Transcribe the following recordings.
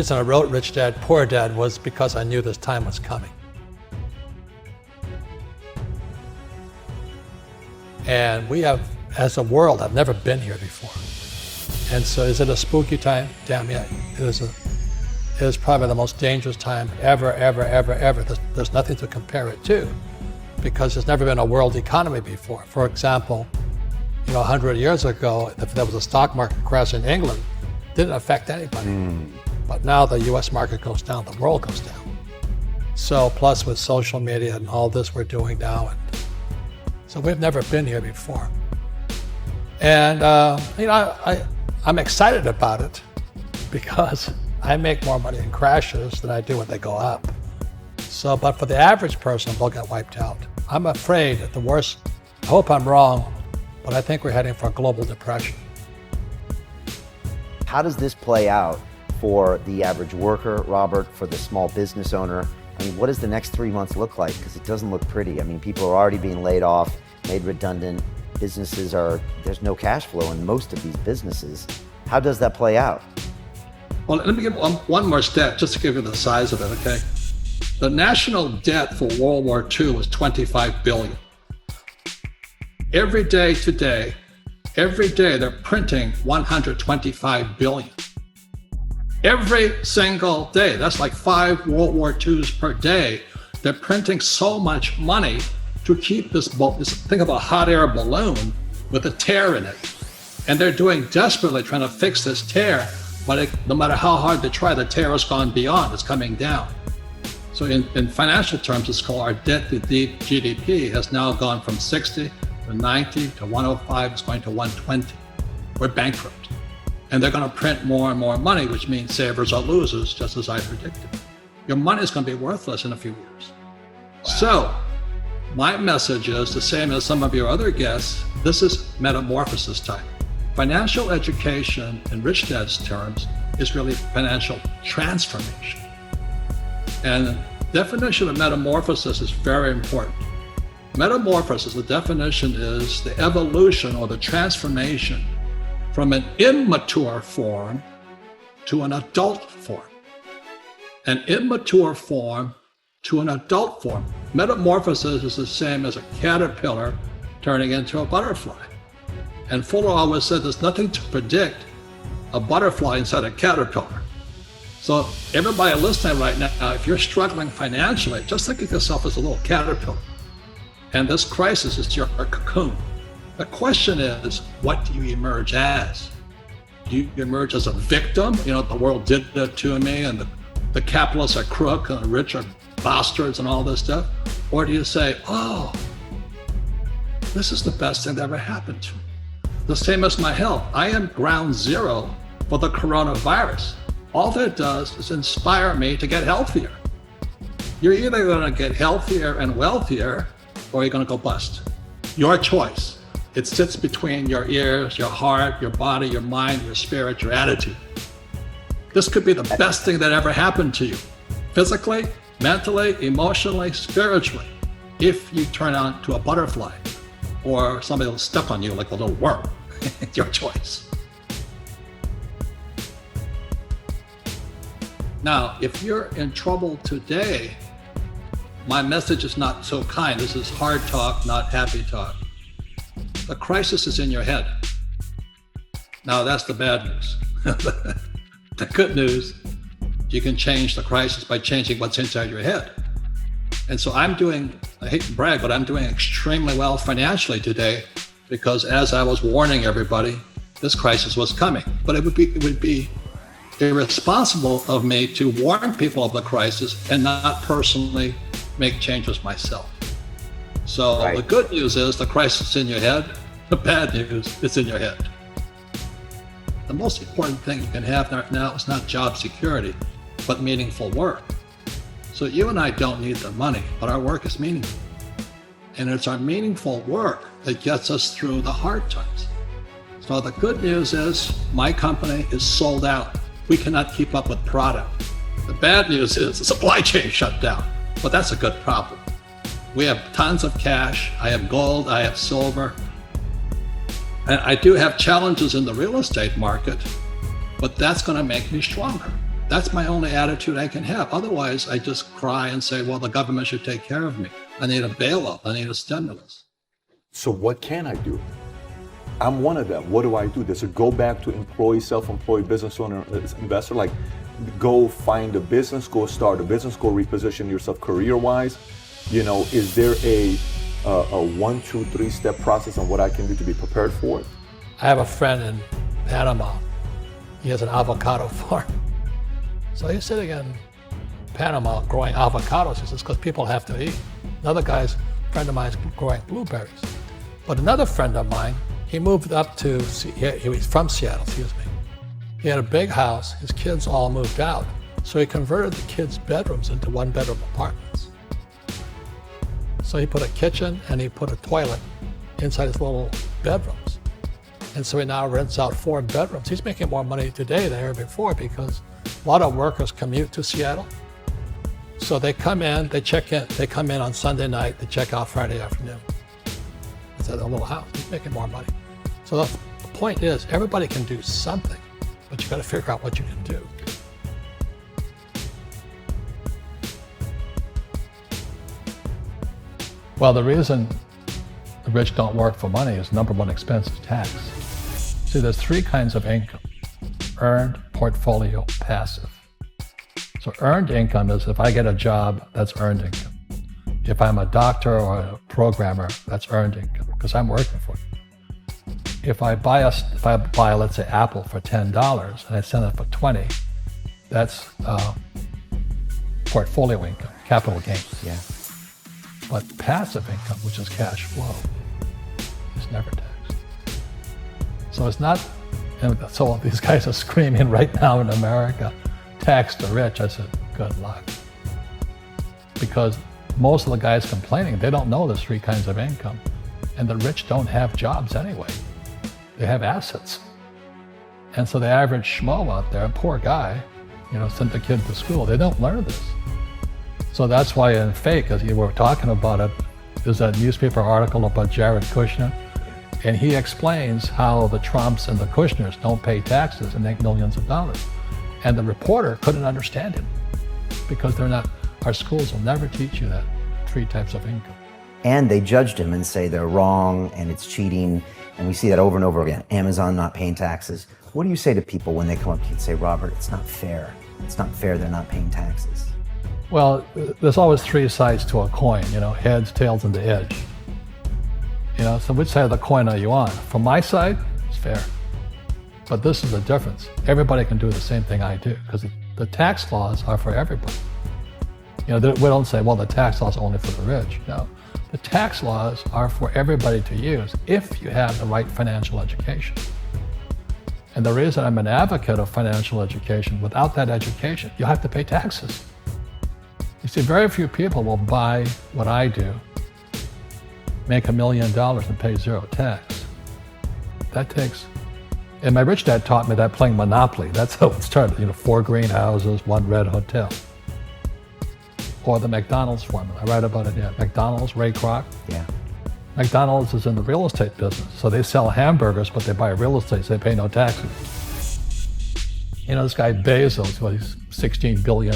reason I wrote Rich Dad, Poor Dad was because I knew this time was coming. And we have, as a world, have never been here before. And so is it a spooky time? Damn yeah, it is probably the most dangerous time ever. There's nothing to compare it to because there's never been a world economy before. For example, 100 years ago, if there was a stock market crash in England, it didn't affect anybody. But now the US market goes down, the world goes down. So plus with social media and all this we're doing now, and so we've never been here before. And I'm excited about it because I make more money in crashes than I do when they go up. So, but for the average person, they'll get wiped out. I'm afraid at the worst, I hope I'm wrong, but I think we're heading for a global depression. How does this play out for the average worker, Robert, for the small business owner? I mean, what does the next 3 months look like? Because it doesn't look pretty. I mean, people are already being laid off, made redundant. There's no cash flow in most of these businesses. How does that play out? Well, let me give one more stat just to give you the size of it, okay? The national debt for World War II was $25 billion. Every day today, they're printing $125 billion. Every single day, that's like 5 World War IIs per day. They're printing so much money to keep this think of a hot air balloon with a tear in it. And they're doing desperately trying to fix this tear, but no matter how hard they try, the tear has gone beyond, it's coming down. So in financial terms, it's called our debt to GDP has now gone from 60 to 90 to 105, it's going to 120. We're bankrupt. And they're going to print more and more money, which means savers are losers, just as I predicted. Your money is going to be worthless in a few years. Wow. So my message is the same as some of your other guests. This is metamorphosis time. Financial education, in Rich Dad's terms, is really financial transformation. And the definition of metamorphosis is very important. Metamorphosis, the definition is the evolution or the transformation from an immature form to an adult form. An immature form to an adult form. Metamorphosis is the same as a caterpillar turning into a butterfly. And Fuller always said there's nothing to predict a butterfly inside a caterpillar. So everybody listening right now, if you're struggling financially, just think of yourself as a little caterpillar. And this crisis is your cocoon. The question is, what do you emerge as? Do you emerge as a victim? The world did that to me, and the capitalists are crook, and the rich are bastards, and all this stuff? Or do you say, oh, this is the best thing that ever happened to me? The same as my health. I am ground zero for the coronavirus. All that does is inspire me to get healthier. You're either going to get healthier and wealthier, or you're going to go bust. Your choice. It sits between your ears, your heart, your body, your mind, your spirit, your attitude. This could be the best thing that ever happened to you, physically, mentally, emotionally, spiritually, if you turn on to a butterfly or somebody will step on you like a little worm. It's your choice. Now, if you're in trouble today, my message is not so kind. This is hard talk, not happy talk. The crisis is in your head. Now, that's the bad news. The good news, you can change the crisis by changing what's inside your head. And so I hate to brag, but I'm doing extremely well financially today because as I was warning everybody, this crisis was coming. But it would be irresponsible of me to warn people of the crisis and not personally make changes myself. So right. The good news is the crisis is in your head. The bad news is in your head. The most important thing you can have right now is not job security, but meaningful work. So you and I don't need the money, but our work is meaningful. And it's our meaningful work that gets us through the hard times. So the good news is my company is sold out. We cannot keep up with product. The bad news is the supply chain shut down, but that's a good problem. We have tons of cash. I have gold, I have silver. And I do have challenges in the real estate market, but that's going to make me stronger. That's my only attitude I can have. Otherwise, I just cry and say, well, the government should take care of me. I need a bailout. I need a stimulus. So what can I do? I'm one of them. What do I do? Does it go back to employee, self-employed, business owner, investor? Like, go find a business, go start a business, go reposition yourself career-wise? You know, is there a 1, 2, 3 step process on what I can do to be prepared for it? I have a friend in Panama. He has an avocado farm. So he's sitting in Panama growing avocados. He says, because people have to eat. Another guy's friend of mine is growing blueberries. But another friend of mine, he moved up to, he was from Seattle, excuse me. He had a big house, his kids all moved out. So he converted the kids' bedrooms into 1-bedroom apartments. So he put a kitchen and he put a toilet inside his little bedrooms. And so he now rents out 4 bedrooms. He's making more money today than ever before because a lot of workers commute to Seattle. So they come in, they check in, they come in on Sunday night, they check out Friday afternoon. It's at a little house, he's making more money. So the point is, everybody can do something, but you gotta figure out what you can do. Well, the reason the rich don't work for money is number one expense is tax. See, there's 3 kinds of income: earned, portfolio, passive. So earned income is if I get a job, that's earned income. If I'm a doctor or a programmer, that's earned income because I'm working for it. If I buy, let's say, Apple for $10 and I sell it for $20, that's portfolio income, capital gains. Yeah. But passive income, which is cash flow, is never taxed. So it's not, and so these guys are screaming right now in America, tax the rich. I said, good luck. Because most of the guys complaining, they don't know there's 3 kinds of income. And the rich don't have jobs anyway. They have assets. And so the average schmo out there, poor guy, sent the kid to school, they don't learn this. So that's why in Fake, as you were talking about it, there's a newspaper article about Jared Kushner, and he explains how the Trumps and the Kushners don't pay taxes and make millions of dollars. And the reporter couldn't understand him because our schools will never teach you that 3 types of income. And they judged him and say they're wrong and it's cheating. And we see that over and over again. Amazon not paying taxes. What do you say to people when they come up to you and say, Robert, it's not fair. It's not fair they're not paying taxes. Well, there's always 3 sides to a coin, heads, tails, and the edge. So which side of the coin are you on? From my side, it's fair. But this is the difference. Everybody can do the same thing I do because the tax laws are for everybody. We don't say, well, the tax laws are only for the rich. No, the tax laws are for everybody to use if you have the right financial education. And the reason I'm an advocate of financial education, without that education, you have to pay taxes. You see, very few people will buy what I do, make $1 million and pay 0 tax. That takes, and my rich dad taught me that playing Monopoly. That's how it started, 4 greenhouses, 1 red hotel. Or the McDonald's formula, I write about it here. McDonald's, Ray Kroc. Yeah. McDonald's is in the real estate business. So they sell hamburgers, but they buy real estate, so they pay no taxes. This guy Bezos, he's $16 billion.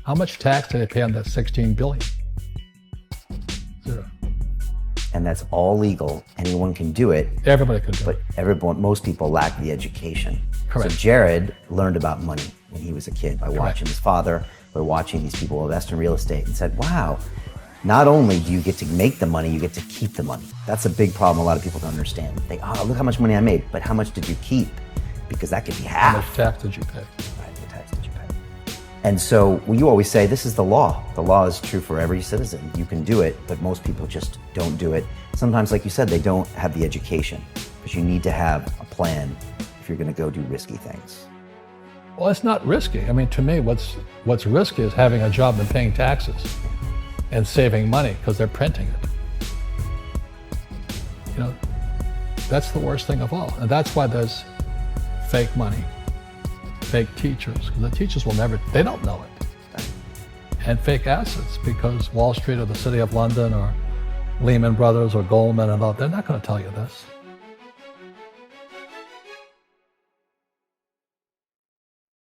How much tax do they pay on that $16 billion? 0. And that's all legal. Anyone can do it. Everybody can do it. But most people lack the education. Correct. So Jared learned about money when he was a kid by watching his father, by watching these people invest in real estate, and said, wow, not only do you get to make the money, you get to keep the money. That's a big problem a lot of people don't understand. They, look how much money I made, but how much did you keep? Because that could be half. How much tax did you pay? Right, the tax did you pay? And so you always say, this is the law. The law is true for every citizen. You can do it, but most people just don't do it. Sometimes, like you said, they don't have the education, because you need to have a plan if you're gonna go do risky things. Well, it's not risky. I mean, to me, what's risky is having a job and paying taxes and saving money because they're printing it. That's the worst thing of all. And that's why there's fake money, fake teachers, because the teachers they don't know it. And fake assets, because Wall Street or the City of London or Lehman Brothers or Goldman and all, they're not going to tell you this.